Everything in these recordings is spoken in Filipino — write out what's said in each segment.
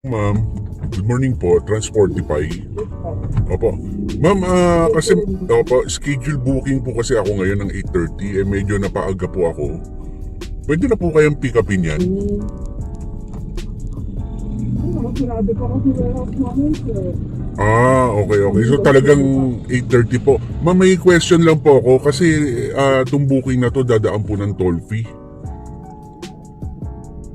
Ma'am, good morning po, Transportify. Opo. Ma'am, kasi schedule booking po kasi ako ngayon ng 8:30, medyo napaaga po ako. Pwede na po kayang pick upin yan? Sinabi ko kasi warehouse namin, sir. Okay. So talagang 8:30 po. Ma'am, may question lang po ako kasi itong booking na to dadaan po ng toll fee.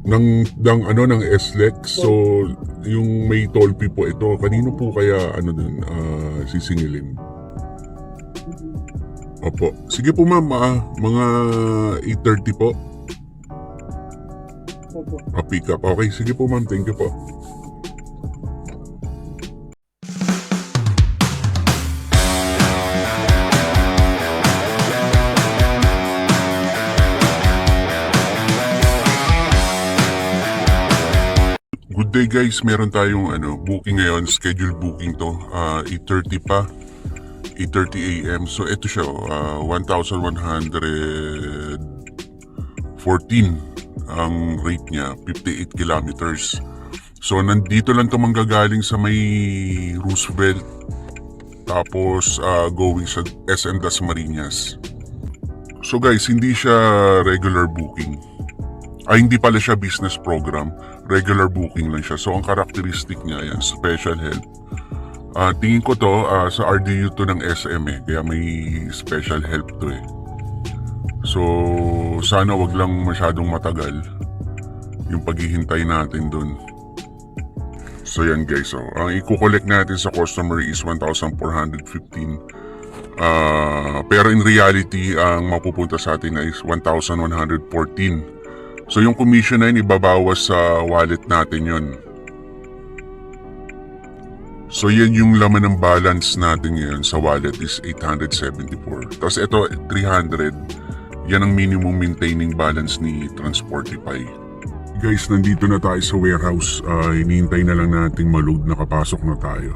ng SLEX. So yung may toll fee po ito, kanino po kaya sisingilin? Opo. Sige po ma'am, mga 8:30 po. Opo. Pick up. Okay, sige po ma'am, thank you po. Good day guys, meron tayong booking ngayon, schedule booking to, 8:30 pa, 8:30 AM. So ito siya, 1,114 ang rate niya, 58 kilometers. So nandito lang to manggagaling sa may Roosevelt, tapos going sa SM Dasmariñas. So guys, hindi siya regular booking. Hindi pala siya business program, regular booking lang siya. So ang characteristic niya, yan, special help. Tingin ko to sa RDU to ng SM kaya may special help to So sana wag lang masyadong matagal yung paghihintay natin dun. So yan guys, ang i-collect natin sa customer is 1,415. Pero in reality, ang mapupunta sa atin is 1,114. So yung commission na yun, ibabawas sa wallet natin yun. So yan yung laman ng balance natin ngayon sa wallet is 874. Tapos ito, 300. Yan ang minimum maintaining balance ni Transportify. Guys, nandito na tayo sa warehouse. Hinihintay na lang nating ma-load, nakapasok na tayo.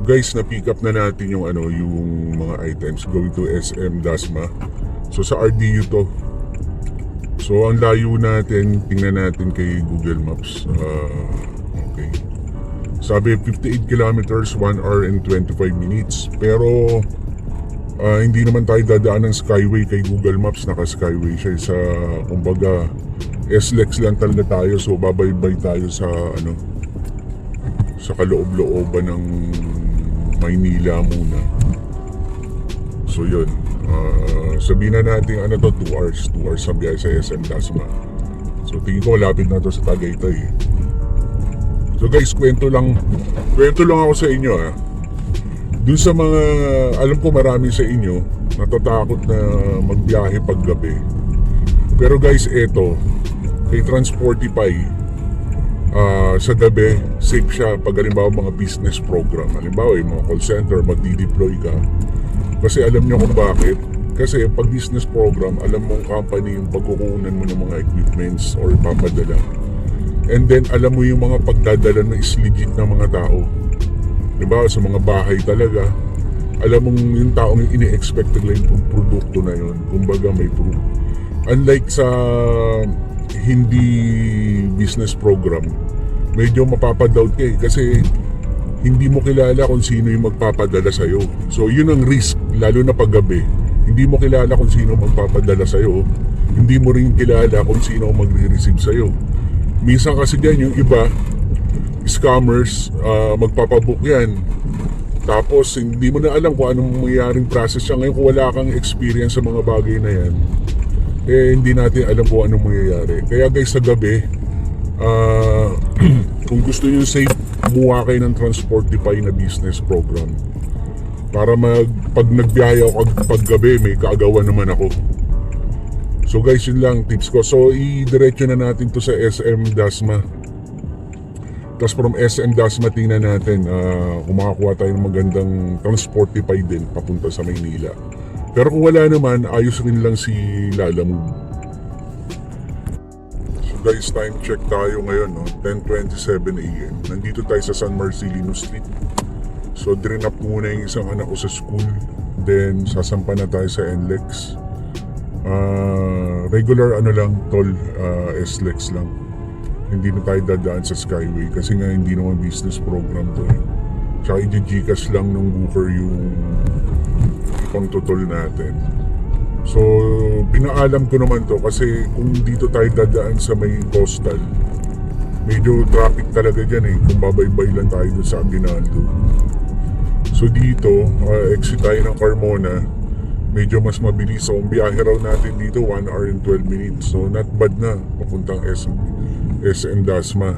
Guys, na-pick up na natin yung mga items going to SM Dasma. So sa RDU to. So ang layo natin, tingnan natin kay Google Maps. Okay. Sabi 58 kilometers, 1 hour and 25 minutes. Pero hindi naman tayo dadaan ng Skyway kay Google Maps. Naka-Skyway siya sa, kumbaga, SLEX lang talaga tayo. So babaybay tayo sa sa kaloob-looban ng Maynila muna. So yun, sabihin na natin 2 hours ang biyahe sa SM Dasma. So tingin ko lapit na to sa Tagaytay. So guys, kwento lang ako sa inyo Dun sa mga, alam ko marami sa inyo natatakot na magbiyahe pag gabi. Pero guys, eto, kay Transportify, sa gabi, safe siya pag halimbawa mga business program. Halimbawa yung mga call center, magdi-deploy ka. Kasi alam nyo kung bakit. Kasi pag business program, alam mong company yung pagkukunan mo ng mga equipments or papadala. And then alam mo yung mga pagdadala na is legit na mga tao. Halimbawa sa mga bahay talaga, alam mong yung taong yung ini-expect nila yung produkto na yun. Kumbaga may proof. Unlike sa hindi business program, medyo mapapadoubt ka kasi hindi mo kilala kung sino yung magpapadala sa'yo. So yun ang risk, lalo na pag gabi. Hindi mo kilala kung sino magpapadala sa'yo. Hindi mo rin kilala kung sino magre-receive sa'yo. Minsan kasi dyan yung iba, scammers, magpapabook yan. Tapos hindi mo na alam kung anong mangyayaring process siya. Ngayon kung wala kang experience sa mga bagay na yan, hindi natin alam kung anong mangyayari. Kaya guys, sa gabi, kung gusto nyo safe, kumuha kayo ng Transportify na business program. Para pag nagbiyahe ako pag gabi, may kaagawan naman ako. So guys, yun lang tips ko. So i-diretso na natin to sa SM Dasma. Tapos from SM Dasma, tingnan natin kung makakuha tayo ng magandang Transportify din papunta sa Maynila. Pero kung wala naman, ayos rin lang si Lalamove. So guys, time check tayo ngayon, 10:27 AM. Nandito tayo sa San Marcelino Street. So drinap muna yung isang anak ko sa school. Then sasampa na tayo sa NLEX. Regular ano lang, toll, SLEX lang. Hindi na tayo dadaan sa Skyway kasi nga hindi naman business program to eh. Tsaka i-Gcash lang ng booker yung pang tutol natin. So, pinaalam ko naman to kasi kung dito tayo dadaan sa may coastal, medyo traffic talaga dyan eh, kung babaybay lang tayo dun sa Aguinaldo. So dito, exit tayo ng Carmona, medyo mas mabilis. So, ang biyahe raw natin dito, 1 hour and 12 minutes. So, not bad na, papuntang SM Dasma.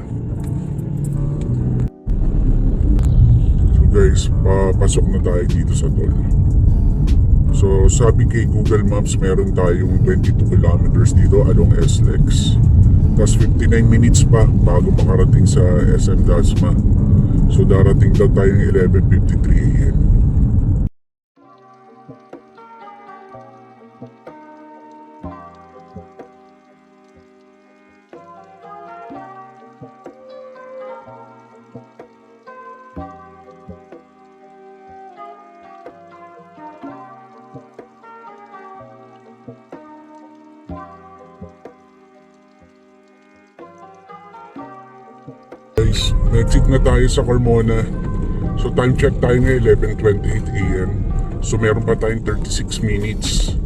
So guys, papasok na tayo dito sa toll. So, sabi kay Google Maps, meron tayong 22 kilometers dito along SLEX. Tapos 59 minutes pa bago makarating sa SM Dasma. So, darating daw tayo ng 11:53 AM. Guys, exit na tayo sa Carmona. So time check tayo ngayon 11:28 AM. So meron pa tayong 36 minutes.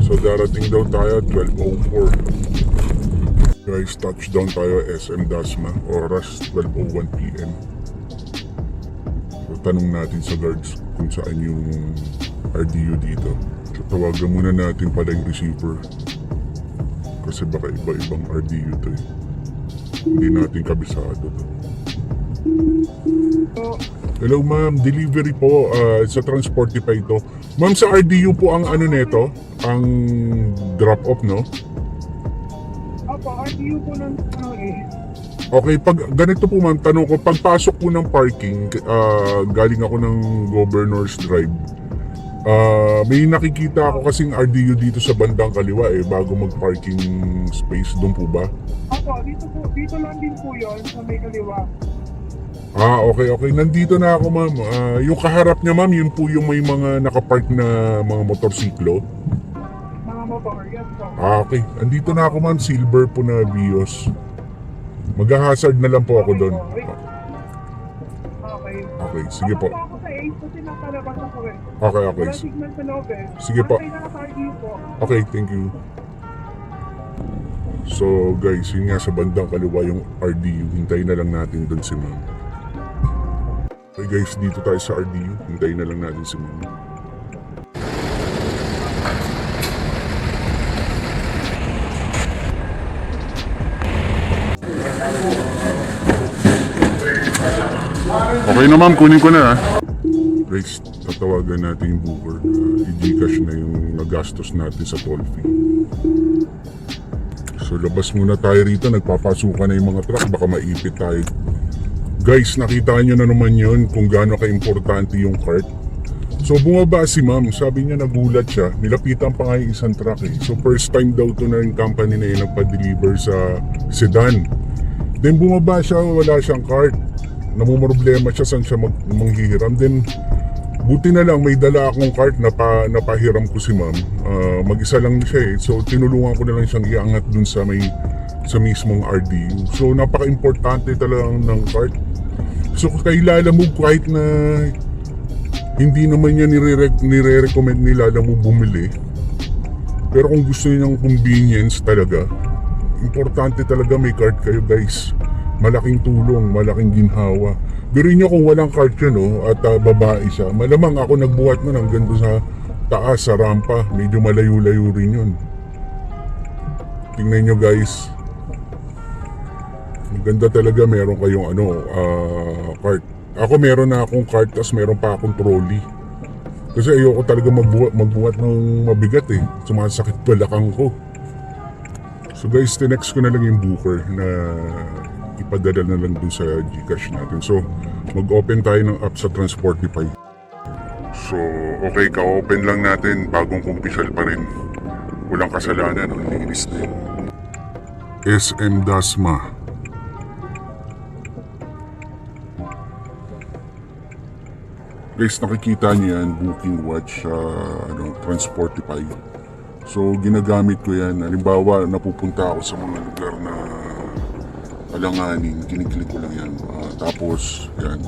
So darating daw tayo 12:04. Guys, touchdown tayo SM Dasma. Oras 12:01 PM. So tanong natin sa guards kung saan yung RDU dito. So tawagan muna natin pala yung receiver. Kasi baka iba-ibang RDU to eh. Hindi natin kabisado to. Hello ma'am, delivery po sa Transportify to. Ma'am, sa RDU po ang ano neto? Ang drop off, no? Opo, RDU po ng Okay, pag ganito po ma'am, tanong ko, pagpasok po ng parking, galing ako ng Governor's Drive. May nakikita ako kasing RDU dito sa bandang kaliwa eh, bago mag-parking space. Doon po ba? Opo, dito lang din po yun sa may kaliwa. Okay. Nandito na ako ma'am. Yung kaharap niya ma'am, yun po yung may mga nakapark na mga motorsiklo. Mga motor, yes po. Okay. Andito na ako ma'am, silver po na Vios. Mag-hazard na lang po ako doon. Okay. Okay, sige po. Ako sa 8 kasi nakalabas ako eh. Okay. Wala signal sa loob eh. Sige po. Okay na sa RDU po. Okay, thank you. So guys, yun nga sa bandang kaliwa yung RDU. Hintayin na lang natin doon si ma'am. Okay guys, dito tayo sa RDU. Hintayin na lang natin si ma'am. Okay na ma'am, kunin ko na ha. Guys, tatawagan natin yung booker. I-Gcash na yung nagastos natin sa toll fee. So labas muna tayo rito, nagpapasukan na yung mga truck, baka maipit tayo. Guys, nakita nyo na naman yun kung gaano ka-importante yung cart. So bumaba si ma'am, sabi niya nagulat siya, nilapitan pa nga yung isang truck eh. So first time daw to na yung company na yun nagpa-deliver sa sedan. Then bumaba siya, wala siyang cart. Namumroblema siya saan siya manghihiram. Then buti na lang may dala akong cart na napahiram ko si ma'am. Mag-isa lang siya eh. So tinulungan ko na lang siyang iangat dun sa mismong RDU. So napaka-importante talaga ng cart. So kay Lalamove, kahit na hindi naman niya nire-recommend ni Lalamove bumili, pero kung gusto niyo ng convenience talaga, importante talaga may cart kayo guys. Malaking tulong, malaking ginhawa. Biruin nyo kung walang cart yun at babae siya, malamang ako nagbuhat nun hanggang doon sa taas, sa rampa. Medyo malayo-layo rin yun. Tingnan nyo guys, maganda talaga meron kayong cart. Ako meron na akong cart, tapos meron pa akong trolley. Kasi ayoko talaga magbuhat ng mabigat eh. Sumasakit balakang ko. So guys, tinext ko na lang yung booker na ipadala na lang dun sa Gcash natin. So mag-open tayo ng app sa Transportify. So okay, ka-open lang natin, bagong kumpisal pa rin. Walang kasalanan, linis na yun. SM Dasma. Guys, nakikita niyo yan, booking watch sa Transportify. So ginagamit ko yan. Halimbawa, napupunta ako sa mga lugar na alanganin, kiniklik ko lang yan. Tapos, yan.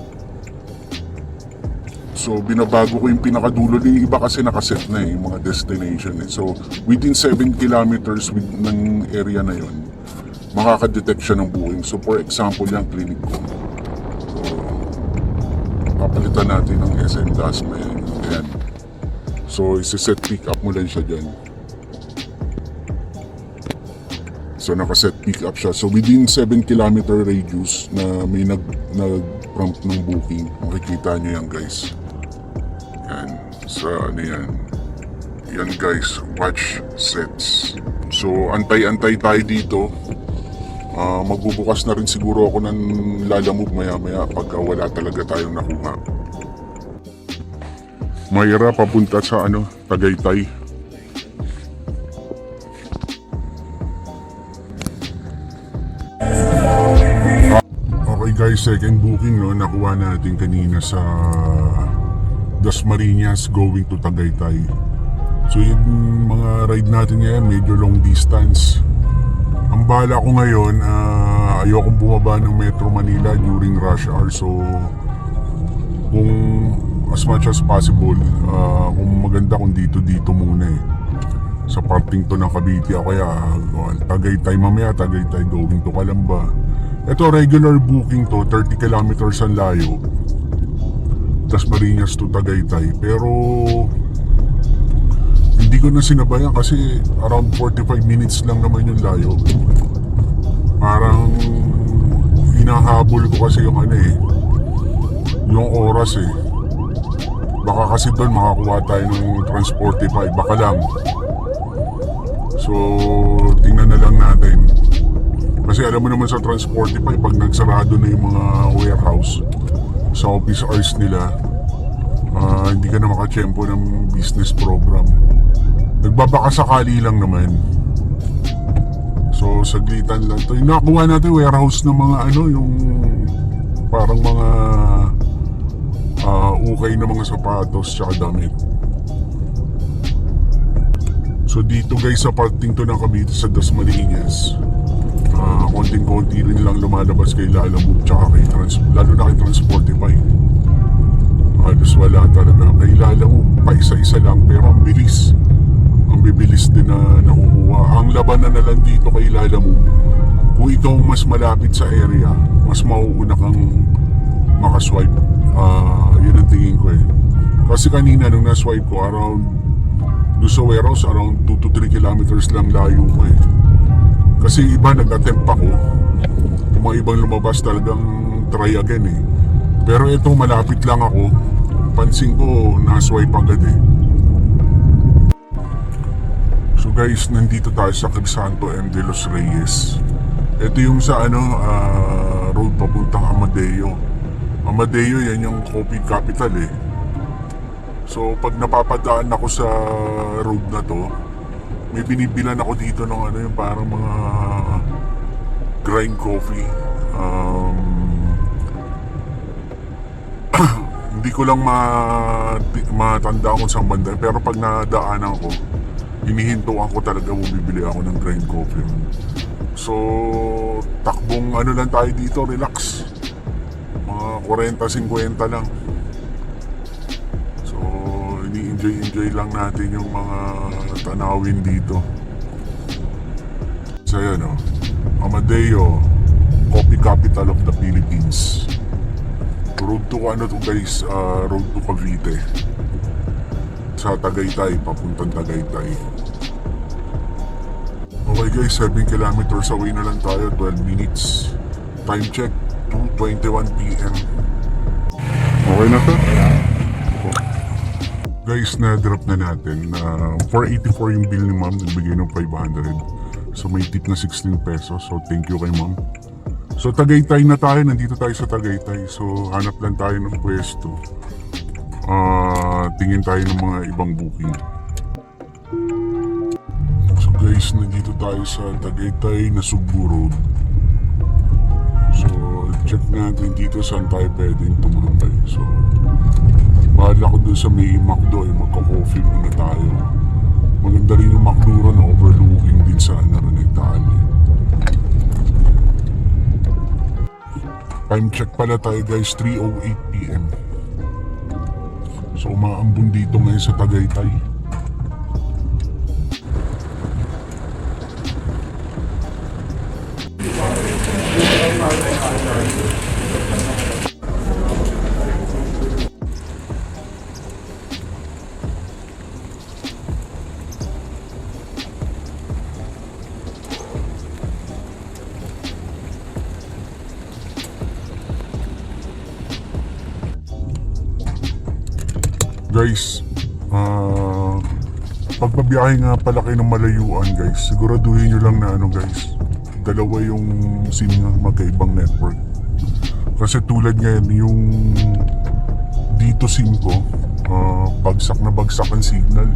So binabago ko yung pinakadulo. Yung iba kasi nakaset na yung mga destination. So within 7 kilometers ng area na yon, makaka-detect siya ng booking. So for example, yung clinic ko. So, papalitan natin ng SM Dasma yan. Ayan. So isi-set pick up mo lang siya dyan. So naka-set pick up siya. So within 7 kilometer radius na may nag-prompt ng booking, makikita nyo yan guys. Yan. So ano yan. Yan guys, watch sets. So antay-antay tayo dito. Magbubukas na rin siguro ako ng lalamove maya-maya pagka wala talaga tayong nakuha. Mayra papunta sa Tagaytay. Okay guys, second booking nakuha natin kanina sa Dasmariñas going to Tagaytay. So yung mga ride natin ngayon medyo long distance. Ang bala ko ngayon, ayokong bumaba ng Metro Manila during rush hour. So kung as much as possible, kung maganda kung dito muna sa parting to ng Cavite. Kaya Tagaytay mamaya, Tagaytay going to Calamba. Ito regular booking to, 30 kilometers ang layo, Dasmariñas to Tagaytay. Pero hindi ko na sinabayan kasi around 45 minutes lang naman yung layo. Parang hinahabol ko kasi yung yung oras Baka kasi doon makakuha tayo ng Transportify, baka lang. So tingnan na lang natin. Kasi alam mo naman sa Transportify, pag nagsarado na yung mga warehouse sa office hours nila, hindi ka na makachempo ng business program. Nagbabaka sakali lang naman. So saglitan lang to. Yung nakakuha natin warehouse ng mga yung parang mga ukay na mga sapatos tsaka damit. So dito guys sa parting to ng Cavite sa Dasmariñas, konting-konti rin lang lumalabas kay Lalamove tsaka kay lalo na kay Transportify. Halos wala talaga. Kay Lalamove pa isa-isa lang pero ang bilis. Ang bibilis din na nakukuha. Ang labanan na lang dito kay Lalamove, kung ito ang mas malapit sa area, mas mauuna kang makaswipe. Yun ang tingin ko Kasi kanina nung na-swipe ko around doon sa warehouse, around 2 to 3 kilometers lang layo ko Kasi iba nag-attempt ako. Yung mga ibang lumabas talagang try again Pero ito malapit lang ako. Pansin ko na-swipe agad So guys, nandito tayo sa Crisanto M. De Los Reyes. Ito yung sa road papuntang Amadeo. Amadeo, yan yung coffee capital So pag napapadaan ako sa road na to, may binibilan ako dito ng yung parang mga grind coffee. Hindi ko lang matanda kung saan banda, pero pag nadaanan ko, hinihintuan ko talaga bumibili ako ng grind coffee. So takbong lang tayo dito, relax. Mga 40-50 lang. So ini-enjoy lang natin yung mga tanawin dito. So yan Amadeo, coffee capital of the Philippines. Road to guys, road to Cavite. Sa Tagaytay, papuntang Tagaytay. Okay guys, 7 kilometers away na lang tayo, 12 minutes. Time check, 2:21 PM. Okay na to? Guys, na-drop na natin. 484 yung bill ni ma'am, nagbigay ng 500. So may tip na 16 pesos. So thank you kay ma'am. So Tagaytay na tayo, nandito tayo sa Tagaytay. So hanap lang tayo ng pwesto. Tingin tayo ng mga ibang booking. So guys, nandito tayo sa Tagaytay na Sugbo Road. So check natin dito saan tayo pwedeng tumambay. So bahala ko dun sa may McDo, magka-coffee muna tayo. Maganda rin yung Macluro na overlooking din sa Araneta Alley. Time check pala tayo guys, 3:08 PM. So umaambon dito ngayon sa Tagaytay. Guys, pagpabiyahe nga pala kayo ng malayuan guys, siguraduhin nyo lang na ano guys, dalawa yung SIM ng magkaibang network. Kasi tulad ngayon, yung dito SIM ko, bagsak na bagsak ang signal.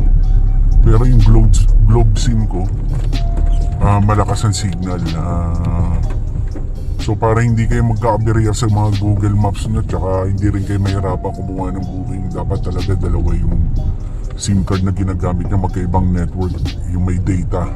Pero yung Globe SIM ko, malakas ang signal. So para hindi kayo magka-aberya sa mga Google Maps nyo, tsaka hindi rin kayo mahirapan kumuha ng booking, dapat talaga dalawa yung SIM card na ginagamit niya magkaibang network, yung may data.